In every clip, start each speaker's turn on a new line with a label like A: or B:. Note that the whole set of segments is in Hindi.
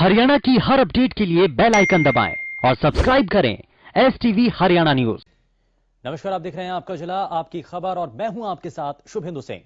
A: हरियाणा की हर अपडेट के लिए बेल आइकन दबाएं और सब्सक्राइब करें STV हरियाणा न्यूज।
B: नमस्कार, आप देख रहे हैं आपका जिला आपकी खबर और मैं हूं आपके साथ शुभेंदु सिंह।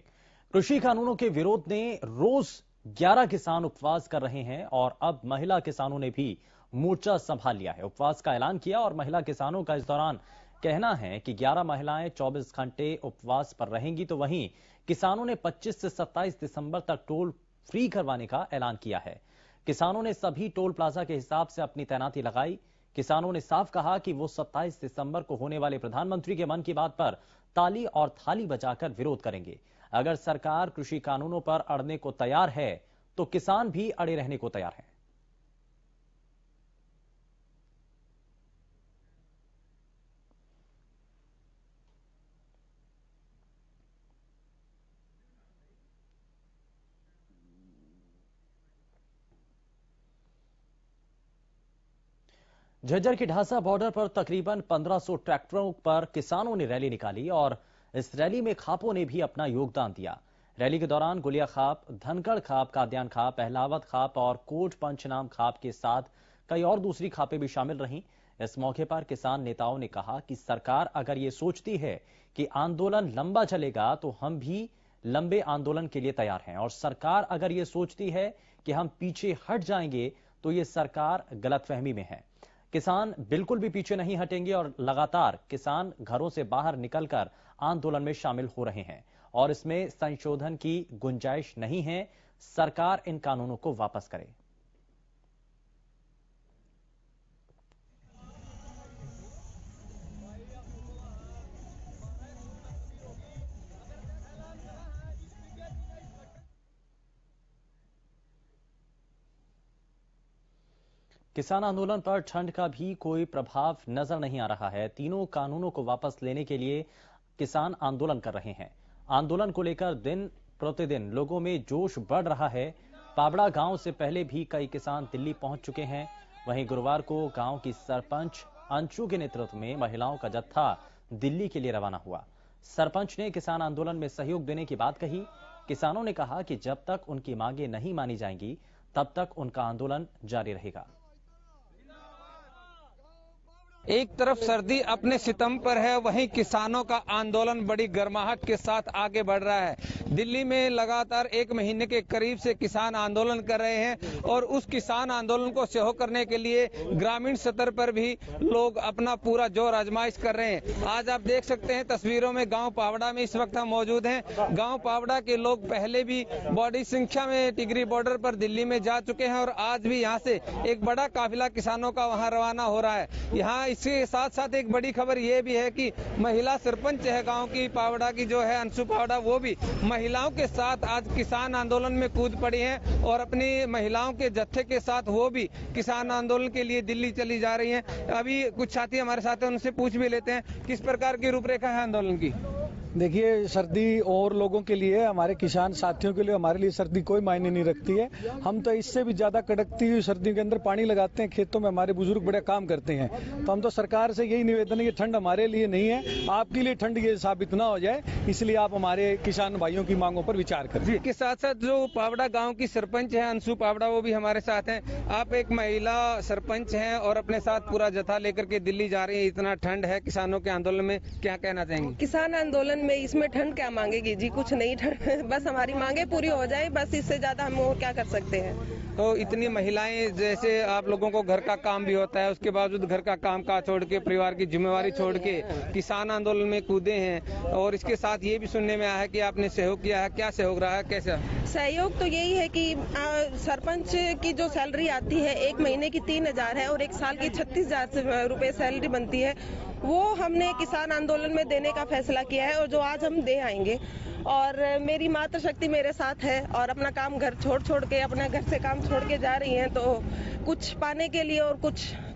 B: कृषि कानूनों के विरोध में रोज 11 किसान उपवास कर रहे हैं और अब महिला किसानों ने भी मोर्चा संभाल लिया है। उपवास का ऐलान किया और महिला किसानों का इस दौरान कहना है कि 11 महिलाएं 24 घंटे उपवास पर रहेंगी, तो वहीं किसानों ने 25 से 27 दिसंबर तक टोल फ्री करवाने का ऐलान किया है। किसानों ने सभी टोल प्लाजा के हिसाब से अपनी तैनाती लगाई। किसानों ने साफ कहा कि वो 27 दिसंबर को होने वाले प्रधानमंत्री के मन की बात पर ताली और थाली बजाकर विरोध करेंगे। अगर सरकार कृषि कानूनों पर अड़ने को तैयार है तो किसान भी अड़े रहने को तैयार हैं। झज्जर की ढासा बॉर्डर पर तकरीबन 1500 ट्रैक्टरों पर किसानों ने रैली निकाली और इस रैली में खापों ने भी अपना योगदान दिया। रैली के दौरान गुलिया खाप, धनकड़ खाप, काद्यान खाप, पहलावत खाप और कोट पंचनाम खाप के साथ कई और दूसरी खापें भी शामिल रहीं। इस मौके पर किसान नेताओं ने कहा कि सरकार अगर ये सोचती है कि आंदोलन लंबा चलेगा तो हम भी लंबे आंदोलन के लिए तैयार हैं, और सरकार अगर ये सोचती है कि हम पीछे हट जाएंगे तो ये सरकार गलतफहमी में है। किसान बिल्कुल भी पीछे नहीं हटेंगे और लगातार किसान घरों से बाहर निकलकर आंदोलन में शामिल हो रहे हैं और इसमें संशोधन की गुंजाइश नहीं है। सरकार इन कानूनों को वापस करे। किसान आंदोलन पर ठंड का भी कोई प्रभाव नजर नहीं आ रहा है। तीनों कानूनों को वापस लेने के लिए किसान आंदोलन कर रहे हैं। आंदोलन को लेकर दिन प्रतिदिन लोगों में जोश बढ़ रहा है। पाबड़ा गांव से पहले भी कई किसान दिल्ली पहुंच चुके हैं। वहीं गुरुवार को गांव की सरपंच अंशु के नेतृत्व में महिलाओं का जत्था दिल्ली के लिए रवाना हुआ। सरपंच ने किसान आंदोलन में सहयोग देने की बात कही। किसानों ने कहा कि जब तक उनकी मांगे नहीं मानी जाएंगी तब तक उनका आंदोलन जारी रहेगा।
C: एक तरफ सर्दी अपने सितम पर है, वहीं किसानों का आंदोलन बड़ी गर्माहट के साथ आगे बढ़ रहा है। दिल्ली में लगातार 1 महीने के करीब से किसान आंदोलन कर रहे हैं और उस किसान आंदोलन को सहयोग करने के लिए ग्रामीण स्तर पर भी लोग अपना पूरा जोर आजमाइश कर रहे हैं। आज आप देख सकते हैं तस्वीरों में गांव पावड़ा में इस वक्त हम मौजूद हैं। गांव पावड़ा के लोग पहले भी बड़ी संख्या में टिगरी बॉर्डर पर दिल्ली में जा चुके हैं और आज भी यहां से एक बड़ा काफिला किसानों का वहां रवाना हो रहा है। यहाँ इसके साथ साथ एक बड़ी खबर यह भी है कि महिला सरपंच है गांव की पावड़ा की, जो है अंशु पावड़ा, वो भी महिलाओं के साथ आज किसान आंदोलन में कूद पड़ी हैं और अपनी महिलाओं के जत्थे के साथ वो भी किसान आंदोलन के लिए दिल्ली चली जा रही हैं। अभी कुछ साथी हमारे साथ हैं, उनसे पूछ भी लेते हैं किस प्रकार की रूपरेखा है आंदोलन की।
D: देखिए, सर्दी और लोगों के लिए, हमारे किसान साथियों के लिए, हमारे लिए सर्दी कोई मायने नहीं रखती है। हम तो इससे भी ज्यादा कड़कती हुई सर्दी के अंदर पानी लगाते हैं खेतों में, हमारे बुजुर्ग बड़े काम करते हैं। तो हम तो सरकार से यही निवेदन है कि ठंड हमारे लिए नहीं है, आपके लिए ठंड ये साबित ना हो जाए, इसलिए आप हमारे किसान भाइयों की मांगों पर विचार करें।
C: इसके साथ साथ जो पावड़ा गाँव की सरपंच है अंशु पावड़ा, वो भी हमारे साथ है। आप एक महिला सरपंच है और अपने साथ पूरा जत्था लेकर के दिल्ली जा रही है। इतना ठंड है किसानों के आंदोलन में, क्या कहना चाहेंगे?
E: किसान आंदोलन में इसमें ठंड क्या मांगेगी जी, कुछ नहीं। ठंड बस हमारी मांगे पूरी हो जाए, बस इससे ज्यादा हम और क्या कर सकते हैं।
C: तो इतनी महिलाएं, जैसे आप लोगों को घर का काम भी होता है, उसके बावजूद घर का काम काज छोड़ के, परिवार की जिम्मेवारी छोड़ के किसान आंदोलन में कूदे हैं और इसके साथ ये भी सुनने में आया है कि आपने सहयोग किया है। क्या सहयोग रहा है, कैसा
E: सहयोग? तो यही है कि सरपंच की जो सैलरी आती है 1 महीने की 3000 है और 1 साल की 36,000 रुपए सैलरी बनती है, वो हमने किसान आंदोलन में देने का फैसला किया है और जो आज हम दे आएंगे। और मेरी मातृशक्ति मेरे साथ है और अपना काम घर छोड़ के, अपने घर से काम छोड़ के जा रही हैं, तो कुछ पाने के लिए और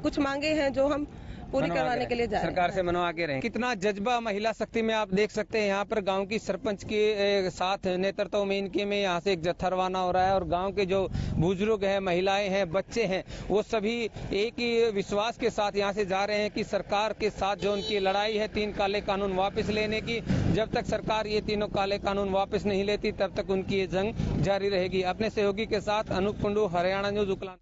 E: कुछ मांगे हैं जो हम पूरी करवाने के लिए जा रहे हैं।
C: सरकार से मनवा के रहे। कितना जज्बा महिला शक्ति में आप देख सकते हैं। यहाँ पर गांव की सरपंच के साथ नेतृत्व में इनके में यहाँ से एक जत्था रवाना हो रहा है और गांव के जो बुजुर्ग हैं, महिलाएं हैं, बच्चे हैं, वो सभी एक ही विश्वास के साथ यहाँ से जा रहे हैं कि सरकार के साथ जो उनकी लड़ाई है 3 काले कानून वापस लेने की, जब तक सरकार ये 3 काले कानून वापस नहीं लेती तब तक उनकी ये जंग जारी रहेगी। अपने सहयोगी के साथ अनूप कुंडू, हरियाणा न्यूज, उकलान।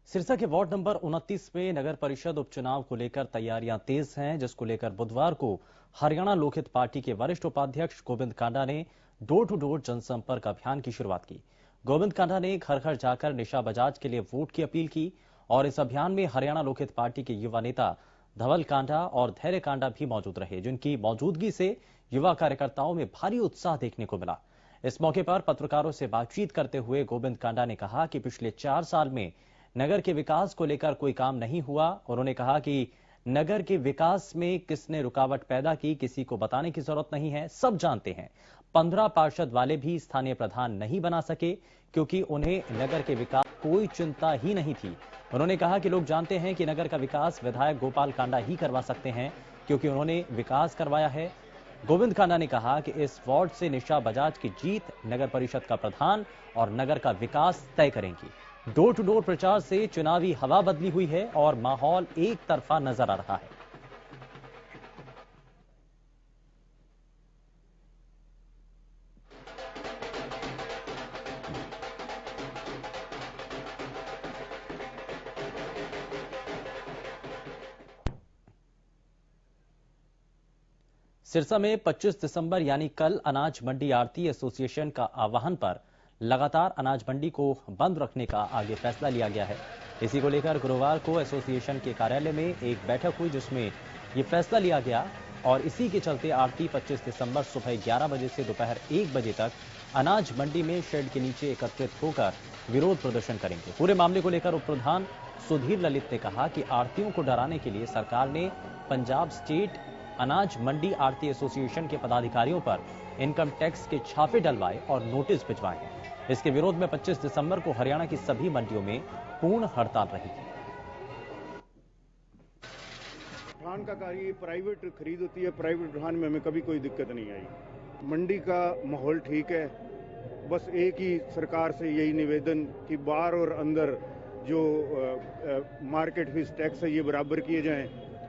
B: सिरसा के वार्ड नंबर 29 में नगर परिषद उपचुनाव को लेकर तैयारियां तेज हैं, जिसको लेकर बुधवार को हरियाणा लोकहित पार्टी के वरिष्ठ उपाध्यक्ष गोविंद कांडा ने डोर टू डोर जनसंपर्क अभियान की शुरुआत की। गोविंद कांडा ने घर घर जाकर निशा बजाज के लिए वोट की अपील की और इस अभियान में हरियाणा लोकहित पार्टी के युवा नेता धवल कांडा और धैर्य कांडा भी मौजूद रहे, जिनकी मौजूदगी से युवा कार्यकर्ताओं में भारी उत्साह देखने को मिला। इस मौके पर पत्रकारों से बातचीत करते हुए गोविंद कांडा ने कहा कि पिछले 4 साल में नगर के विकास को लेकर कोई काम नहीं हुआ। उन्होंने कहा कि नगर के विकास में किसने रुकावट पैदा की, किसी को बताने की जरूरत नहीं है, सब जानते हैं। 15 पार्षद वाले भी स्थानीय प्रधान नहीं बना सके क्योंकि उन्हें नगर के विकास कोई चिंता ही नहीं थी। उन्होंने कहा कि लोग जानते हैं कि नगर का विकास विधायक गोपाल कांडा ही करवा सकते हैं क्योंकि उन्होंने विकास करवाया है। गोविंद कांडा ने कहा कि इस वार्ड से निशा बजाज की जीत नगर परिषद का प्रधान और नगर का विकास तय करेंगी। डोर टू डोर प्रचार से चुनावी हवा बदली हुई है और माहौल एक तरफा नजर आ रहा है। सिरसा में 25 दिसंबर यानी कल अनाज मंडी आढ़ती एसोसिएशन का आह्वान पर लगातार अनाज मंडी को बंद रखने का आगे फैसला लिया गया है। इसी को लेकर गुरुवार को एसोसिएशन के कार्यालय में एक बैठक हुई जिसमें ये फैसला लिया गया और इसी के चलते आढ़ती 25 दिसंबर सुबह 11 बजे से दोपहर 1 बजे तक अनाज मंडी में शेड के नीचे एकत्रित होकर विरोध प्रदर्शन करेंगे। पूरे मामले को लेकर उप प्रधान सुधीर ललित ने कहा कि आढ़तियों को डराने के लिए सरकार ने पंजाब स्टेट अनाज मंडी आढ़ती एसोसिएशन के पदाधिकारियों पर इनकम टैक्स के छापे डलवाए और नोटिस भिजवाए हैं। इसके विरोध में 25 दिसंबर को हरियाणा की सभी मंडियों में पूर्ण हड़ताल रहेगी।
F: धान का कार्य प्राइवेट खरीद होती है, प्राइवेट धान में हमें कभी कोई दिक्कत नहीं आई। मंडी का माहौल ठीक है। बस एक ही सरकार से यही निवेदन कि बाहर और अंदर जो मार्केट फीस टैक्स है ये बराबर किए जाएं,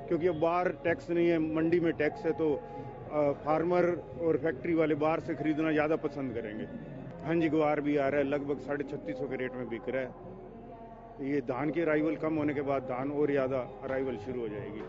F: क्योंकि अब बाहर टैक्स नहीं है, मंडी में टैक्स है, तो फार्मर और फैक्ट्री वाले बाहर से खरीदना ज़्यादा पसंद करेंगे। हाँ जी, गुआर भी आ रहा है, लगभग 3650 के रेट में बिक रहा है। ये धान के अराइवल कम होने के बाद धान और ज़्यादा अराइवल शुरू हो जाएगी।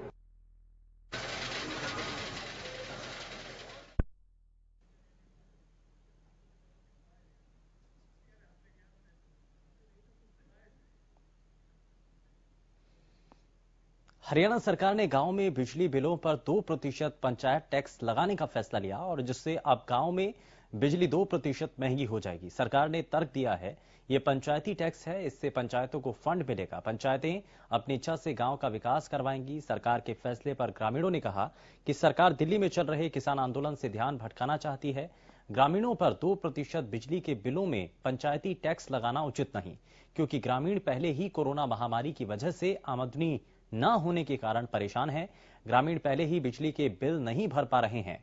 B: हरियाणा सरकार ने गांव में बिजली बिलों पर 2% पंचायत टैक्स लगाने का फैसला लिया और जिससे अब गांव में बिजली 2% महंगी हो जाएगी। सरकार ने तर्क दिया है ये पंचायती टैक्स है, इससे पंचायतों को फंड मिलेगा। पंचायतें अपनी इच्छा से गांव का विकास करवाएंगी। सरकार के फैसले पर ग्रामीणों ने कहा कि सरकार दिल्ली में चल रहे किसान आंदोलन से ध्यान भटकाना चाहती है। ग्रामीणों पर 2% बिजली के बिलों में पंचायती टैक्स लगाना उचित नहीं, क्योंकि ग्रामीण पहले ही कोरोना महामारी की वजह से आमदनी न होने के कारण परेशान हैं। ग्रामीण पहले ही बिजली के बिल नहीं भर पा रहे हैं,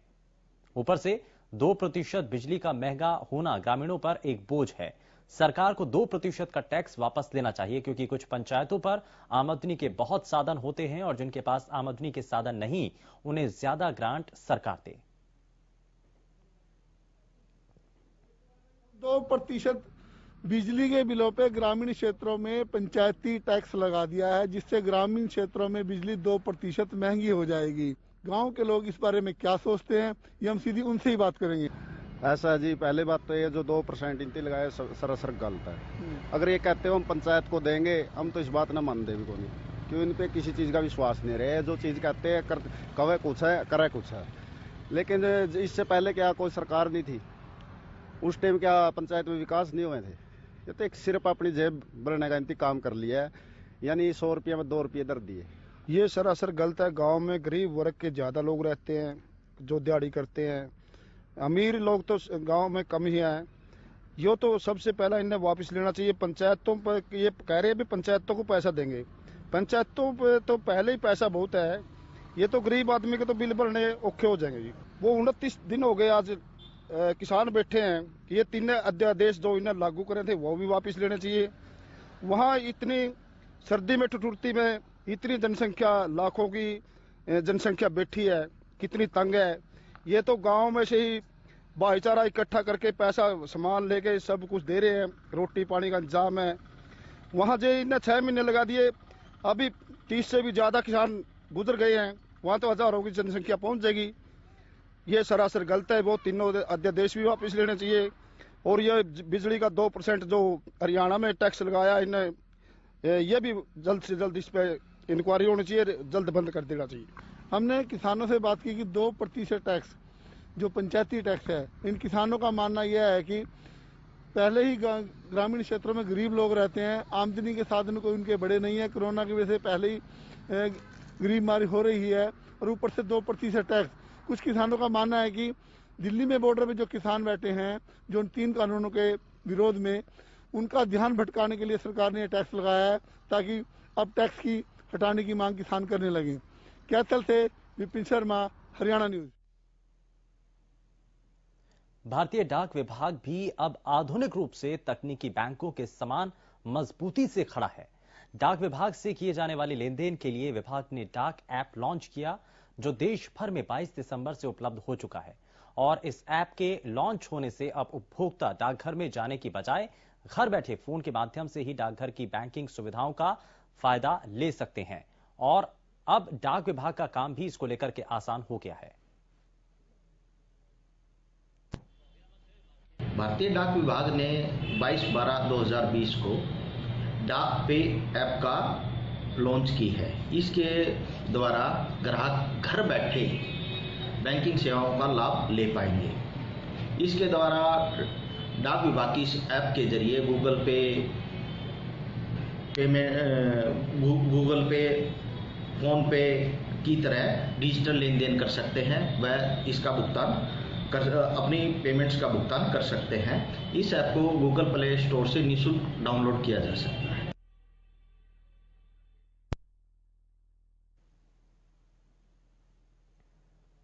B: ऊपर से 2% बिजली का महंगा होना ग्रामीणों पर एक बोझ है। सरकार को 2% का टैक्स वापस लेना चाहिए, क्योंकि कुछ पंचायतों पर आमदनी के बहुत साधन होते हैं और जिनके पास आमदनी के साधन नहीं, उन्हें ज्यादा ग्रांट सरकार दे।
G: 2% बिजली के बिलों पे ग्रामीण क्षेत्रों में पंचायती टैक्स लगा दिया है, जिससे ग्रामीण क्षेत्रों में बिजली 2% महंगी हो जाएगी। गांव के लोग इस बारे में क्या सोचते हैं, ये हम सीधी उनसे ही बात करेंगे।
H: ऐसा जी, पहले बात तो ये जो 2% इनती लगाए सरासर गलत है। अगर ये कहते हो हम पंचायत को देंगे, हम तो इस बात ना मानते भी कोई, क्यों इन पे किसी चीज का विश्वास नहीं रहे। जो चीज कहते हैं कवे कुछ है, करे कुछ है। लेकिन इससे पहले क्या कोई सरकार नहीं थी, उस टाइम क्या पंचायत में विकास नहीं हुए थे। ये तो एक सिर्फ अपनी जेब भरने का इंतजाम कर लिया है, यानी 100 रुपये में 2 रुपये दर दिए।
G: ये सरासर गलत है। गांव में गरीब वर्ग के ज्यादा लोग रहते हैं जो दिहाड़ी करते हैं। अमीर लोग तो गांव में कम ही हैं। यो तो सबसे पहला इन्हें वापस लेना चाहिए। पंचायतों पर ये कह रहे हैं भी पंचायतों को पैसा देंगे, पंचायतों पर तो पहले ही पैसा बहुत है। ये तो गरीब आदमी के तो बिल भरने औखे हो जाएंगे जी। वो 29 दिन हो गए आज किसान बैठे हैं कि ये 3 अध्यादेश जो इन्हें लागू करे थे वो भी वापस लेने चाहिए। वहाँ इतनी सर्दी में ठिठुरती में इतनी जनसंख्या, लाखों की जनसंख्या बैठी है, कितनी तंग है। ये तो गांव में से ही भाईचारा इकट्ठा करके पैसा सामान लेके सब कुछ दे रहे हैं, रोटी पानी का इंतजाम है। वहाँ जो इन्हें 6 महीने लगा दिए, अभी 30 से भी ज्यादा किसान गुजर गए हैं, वहाँ तो हजारों की जनसंख्या पहुंच जाएगी। ये सरासर गलत है। वो तीनों अध्यादेश भी वापस लेने चाहिए। और ये बिजली का 2% जो हरियाणा में टैक्स लगाया इन्हें, ये भी जल्द से जल्द इस पे इंक्वायरी होनी चाहिए, जल्द बंद कर देना चाहिए।
I: हमने किसानों से बात की कि 2% टैक्स जो पंचायती टैक्स है, इन किसानों का मानना यह है कि पहले ही ग्रामीण क्षेत्रों में गरीब लोग रहते हैं, आमदनी के साधन कोई उनके बड़े नहीं है, कोरोना की वजह से पहले ही गरीब मारी हो रही है, और ऊपर से 2% टैक्स। कुछ किसानों का मानना है कि दिल्ली में बॉर्डर में जो किसान बैठे हैं, जो उन 3 कानूनों के विरोध में, उनका ध्यान भटकाने के लिए सरकार ने टैक्स लगाया है, ताकि अब टैक्स की हटाने की मांग किसान करने लगे। कैथल से विपिन शर्मा, हरियाणा न्यूज।
B: भारतीय डाक विभाग भी अब आधुनिक रूप से तकनीकी बैंकों के समान मजबूती से खड़ा है। डाक विभाग से किए जाने वाले लेन देन के लिए विभाग ने डाक ऐप लॉन्च किया, जो देश भर में 22 दिसंबर से उपलब्ध हो चुका है। और इस ऐप के लॉन्च होने से अब उपभोक्ता डाकघर में जाने की बजाय घर बैठे फोन के माध्यम से ही डाकघर की बैंकिंग सुविधाओं का फायदा ले सकते हैं। और अब डाक विभाग का काम भी इसको लेकर के आसान हो गया है।
J: भारतीय डाक विभाग ने 22/12/2020 को डाक पे ऐप का लॉन्च की है। इसके द्वारा ग्राहक घर बैठे बैंकिंग सेवाओं का लाभ ले पाएंगे। इसके द्वारा डाक विभाग की इस ऐप के जरिए गूगल पे, फोन पे की तरह डिजिटल लेन देन कर सकते हैं व इसका भुगतान अपनी पेमेंट्स का भुगतान कर सकते हैं। इस ऐप को गूगल प्ले स्टोर से निःशुल्क डाउनलोड किया जा सकता है।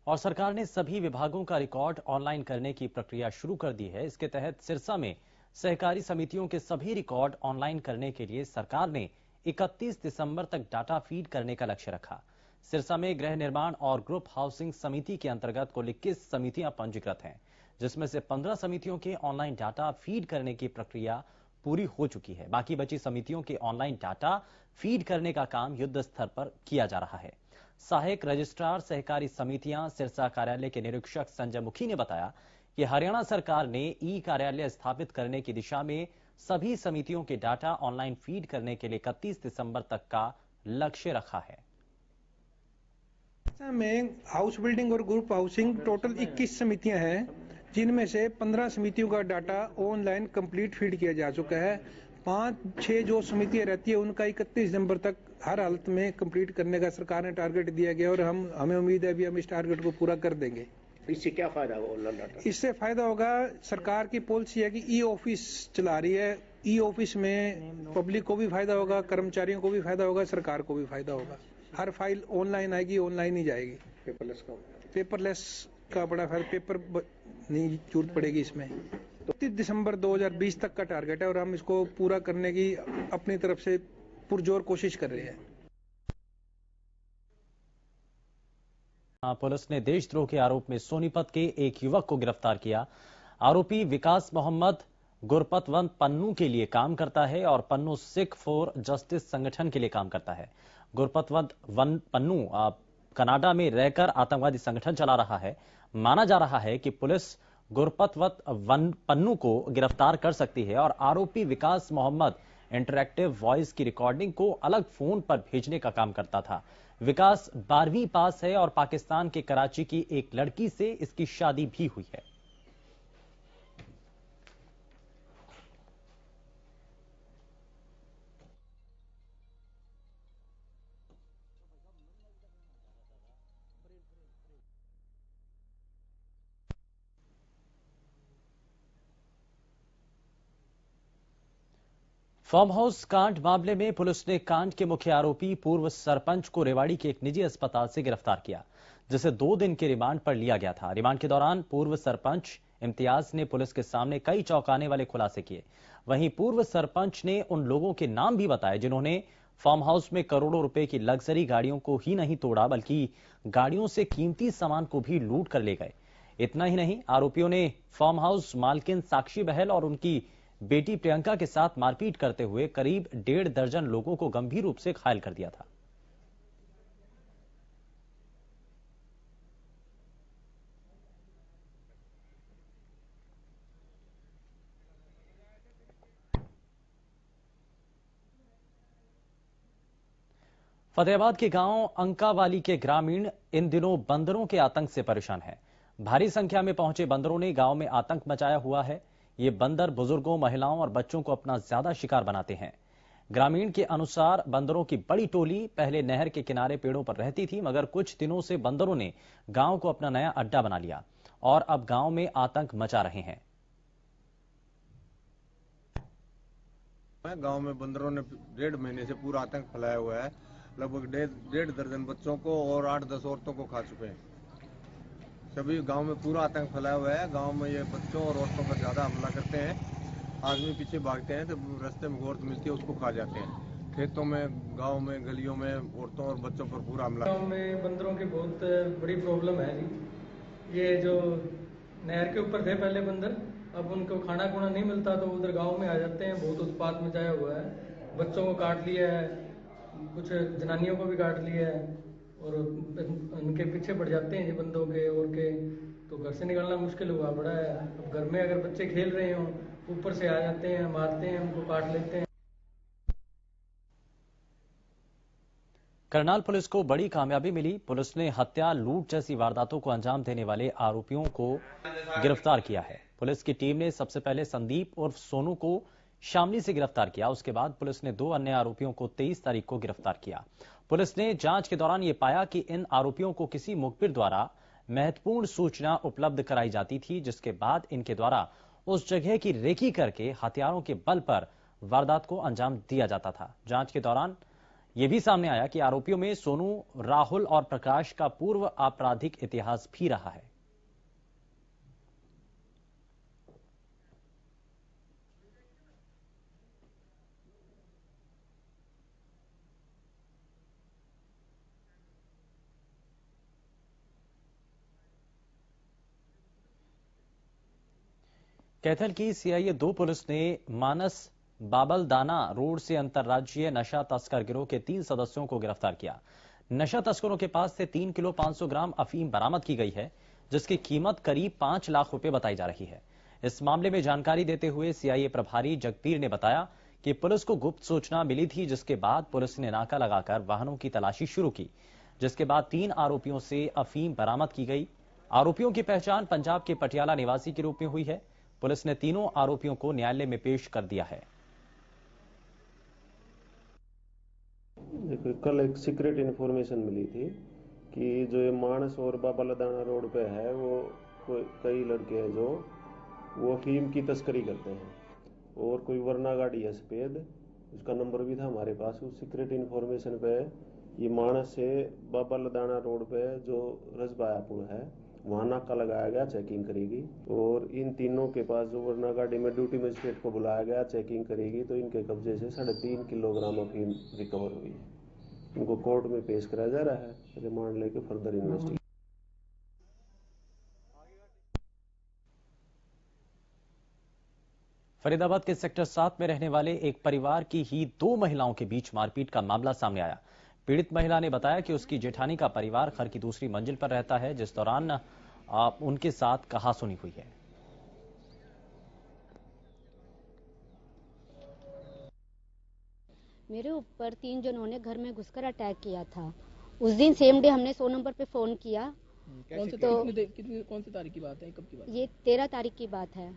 B: और सरकार ने सभी विभागों का रिकॉर्ड ऑनलाइन करने की प्रक्रिया शुरू कर दी है। इसके तहत सिरसा में सहकारी समितियों के सभी रिकॉर्ड ऑनलाइन करने के लिए सरकार ने 31 दिसंबर तक डाटा फीड करने का लक्ष्य रखा। सिरसा में गृह निर्माण और ग्रुप हाउसिंग समिति के अंतर्गत कुल 21 समितियां पंजीकृत हैं, जिसमें से 15 समितियों के ऑनलाइन डाटा फीड करने की प्रक्रिया पूरी हो चुकी है। बाकी बची समितियों के ऑनलाइन डाटा फीड करने का काम युद्ध स्तर पर किया जा रहा है। सहायक रजिस्ट्रार सहकारी समितियां सिरसा कार्यालय के निरीक्षक संजय मुखी ने बताया कि हरियाणा सरकार ने ई कार्यालय स्थापित करने की दिशा में सभी समितियों के डाटा ऑनलाइन फीड करने के लिए 31 दिसंबर तक का लक्ष्य रखा है।
C: में हाउस बिल्डिंग और ग्रुप हाउसिंग टोटल 21 समितियां हैं, जिनमें से 15 समितियों का डाटा ऑनलाइन कंप्लीट फीड किया जा चुका है। 5-6 जो समितियां रहती है उनका 31 दिसंबर तक हर हालत में कंप्लीट करने का सरकार ने टारगेट दिया गया और हमें उम्मीद है अभी हम इस टारगेट को पूरा कर देंगे।
K: इससे क्या फायदा होगा ऑनलाइन डाटा?
C: इससे फायदा होगा, सरकार की पॉलिसी है कि ई ऑफिस चला रही है। ई ऑफिस में पब्लिक को भी फायदा होगा, कर्मचारियों को भी फायदा होगा, सरकार को भी फायदा होगा। हर फाइल ऑनलाइन आएगी, ऑनलाइन ही जाएगी। पेपरलेस का बड़ा फायदा, पेपर नहीं जरूरत पड़ेगी इसमें। तो 30 दिसंबर 2020 तक का टारगेट है और हम इसको पूरा करने की अपनी तरफ से पुरजोर कोशिश कर रहे हैं।
B: पुलिस ने देशद्रोह के आरोप में सोनीपत के एक युवक को गिरफ्तार किया। आरोपी विकास मोहम्मद गुरपतवंत पन्नू के लिए काम करता है और पन्नू सिख फॉर जस्टिस संगठन के लिए काम करता है। गुरपतवंत पन्नू कनाडा में रहकर आतंकवादी संगठन चला रहा है। माना जा रहा है कि पुलिस गुरपतवंत पन्नू को गिरफ्तार कर सकती है और आरोपी विकास मोहम्मद इंटरैक्टिव वॉइस की रिकॉर्डिंग को अलग फोन पर भेजने का काम करता था। विकास 12वीं पास है और पाकिस्तान के कराची की एक लड़की से इसकी शादी भी हुई है। फार्म हाउस कांड मामले में पुलिस ने कांड के मुख्य आरोपी पूर्व सरपंच को रेवाड़ी के एक निजी अस्पताल से गिरफ्तार किया, जिसे 2 दिन के रिमांड पर लिया गया था। रिमांड के दौरान पूर्व सरपंच इम्तियाज ने पुलिस के सामने कई चौंकाने वाले खुलासे किए। वहीं पूर्व सरपंच ने उन लोगों के नाम भी बताए जिन्होंने फार्म हाउस में करोड़ों रुपए की लग्जरी गाड़ियों को ही नहीं तोड़ा, बल्कि गाड़ियों से कीमती सामान को भी लूट कर ले गए। इतना ही नहीं, आरोपियों ने फार्म हाउस मालकिन साक्षी बहल और उनकी बेटी प्रियंका के साथ मारपीट करते हुए करीब 1.5 दर्जन लोगों को गंभीर रूप से घायल कर दिया था। फतेहाबाद के गांव अंकावाली के ग्रामीण इन दिनों बंदरों के आतंक से परेशान हैं। भारी संख्या में पहुंचे बंदरों ने गांव में आतंक मचाया हुआ है। ये बंदर बुजुर्गों, महिलाओं और बच्चों को अपना ज्यादा शिकार बनाते हैं। ग्रामीण के अनुसार बंदरों की बड़ी टोली पहले नहर के किनारे पेड़ों पर रहती थी, मगर कुछ दिनों से बंदरों ने गांव को अपना नया अड्डा बना लिया और अब गांव में आतंक मचा रहे हैं।
L: गांव में बंदरों ने 1.5 महीने से पूरा आतंक फैलाया हुआ है। लगभग 1.5 दर्जन बच्चों को और 8-10 औरतों को खा चुके हैं। सभी गांव में पूरा आतंक फैलाया हुआ है। गांव में ये बच्चों और औरतों पर ज्यादा हमला करते हैं। आदमी पीछे भागते हैं तो रास्ते में औरत मिलती है, उसको खा जाते हैं। खेतों में, गांव में, गलियों में औरतों और बच्चों पर पूरा हमला।
M: गांव में बंदरों की बहुत बड़ी प्रॉब्लम है जी। ये जो नहर के ऊपर थे पहले बंदर, अब उनको खाना खुना नहीं मिलता तो उधर गाँव में आ जाते हैं। बहुत उत्पात मचाया हुआ है। बच्चों को काट लिया है, कुछ जनानियों को भी काट लिया है और उनके पीछे पड़ जाते हैं जी बंदों के और के, तो घर से निकलना मुश्किल हुआ पड़ा है। अब घर में अगर बच्चे खेल रहे हों, ऊपर से आ जाते हैं, मारते हैं, उनको काट लेते हैं।
B: करनाल पुलिस को बड़ी कामयाबी मिली। पुलिस ने हत्या, लूट जैसी वारदातों को अंजाम देने वाले आरोपियों को गिरफ्तार किया है। पुलिस की टीम ने सबसे पहले संदीप उर्फ सोनू को शामली से गिरफ्तार किया। उसके बाद पुलिस ने 2 अन्य आरोपियों को 23 तारीख को गिरफ्तार किया। पुलिस ने जांच के दौरान यह पाया कि इन आरोपियों को किसी मुखबिर द्वारा महत्वपूर्ण सूचना उपलब्ध कराई जाती थी, जिसके बाद इनके द्वारा उस जगह की रेकी करके हथियारों के बल पर वारदात को अंजाम दिया जाता था। जांच के दौरान यह भी सामने आया कि आरोपियों में सोनू, राहुल और प्रकाश का पूर्व आपराधिक इतिहास भी रहा है। कैथल की CIA 2 पुलिस ने मानस बाबलदाना रोड से अंतर्राज्यीय नशा तस्कर गिरोह के 3 सदस्यों को गिरफ्तार किया। नशा तस्करों के पास से 3 किलो 500 ग्राम अफीम बरामद की गई है, जिसकी कीमत करीब 5 लाख रुपए बताई जा रही है। इस मामले में जानकारी देते हुए CIA प्रभारी जगबीर ने बताया कि पुलिस को गुप्त सूचना मिली थी, जिसके बाद पुलिस ने नाका लगाकर वाहनों की तलाशी शुरू की, जिसके बाद 3 आरोपियों से अफीम बरामद की गई। आरोपियों की पहचान पंजाब के पटियाला निवासी के रूप में हुई है। पुलिस ने तीनों आरोपियों को न्यायालय में पेश कर दिया है।
N: देखो, कल एक सीक्रेट इन्फॉर्मेशन मिली थी कि जो ये मानस और बाबलदाना रोड पे है, वो कई लड़के हैं जो वो अफीम की तस्करी करते हैं और कोई वरना गाड़ी है सफेद, उसका नंबर भी था हमारे पास। उस सीक्रेट इन्फॉर्मेशन पे ये मानस से बाबलदाना रोड पे जो रजबाया पुल है, वहां नाका लगाया गया, चेकिंग करेगी। और इन तीनों के पास जो वरना गाड़ी में ड्यूटी मजिस्ट्रेट को बुलाया गया, चेकिंग करेगी, तो इनके कब्जे से 3.5 किलोग्राम अफीम रिकवर हुई है। इनको कोर्ट में पेश कराया जा रहा है रिमांड लेके फर्दर इन्वेस्टिगेशन।
B: फरीदाबाद के सेक्टर 7 में रहने वाले एक परिवार की ही 2 महिलाओं के बीच मारपीट का मामला सामने आया। पीड़ित महिला ने बताया कि उसकी जेठानी का परिवार घर की दूसरी मंजिल पर रहता है, जिस दौरान उनके साथ कहासुनी हुई है।
O: मेरे ऊपर 3 जनों ने घर में घुसकर अटैक किया था। उस दिन सेम डे हमने 100 नंबर पे फोन किया।
P: कौन सी तारीख की बात है, कब की बात है?
O: ये 13 तारीख की बात है।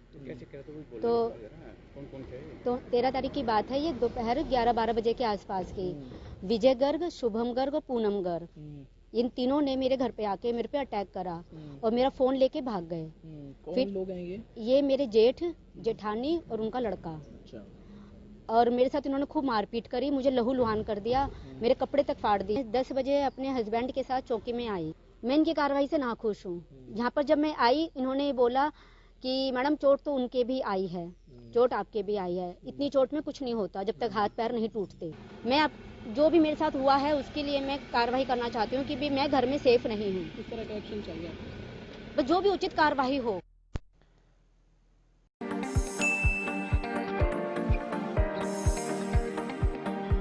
O: तो 13 तारीख की बात है। ये दोपहर 11-12 बजे के आसपास की। विजय गर्ग, शुभम गर्ग और पूनम गर्ग, इन तीनों ने मेरे घर पे आके मेरे पे अटैक करा और मेरा फोन लेके भाग गए।
P: कौन लोग हैं
O: ये मेरे जेठ, जेठानी और उनका लड़का। और मेरे साथ इन्होंने खूब मारपीट करी, मुझे लहू लुहान कर दिया, मेरे कपड़े तक फाड़ दिए। 10 बजे अपने हस्बैंड के साथ चौकी में आई। मैं इनकी कार्रवाई से नाखुश हूँ। यहाँ पर जब मैं आई, इन्होंने बोला कि मैडम चोट तो उनके भी आई है, चोट आपके भी आई है। इतनी चोट में कुछ नहीं होता जब तक हाथ पैर नहीं टूटते। मैं अब जो भी मेरे साथ हुआ है उसके लिए मैं कार्रवाई करना चाहती हूँ कि भी मैं घर में सेफ नहीं हूँ।
P: किस तरह का एक्शन चाहिए?
O: बस जो भी उचित कार्रवाई हो।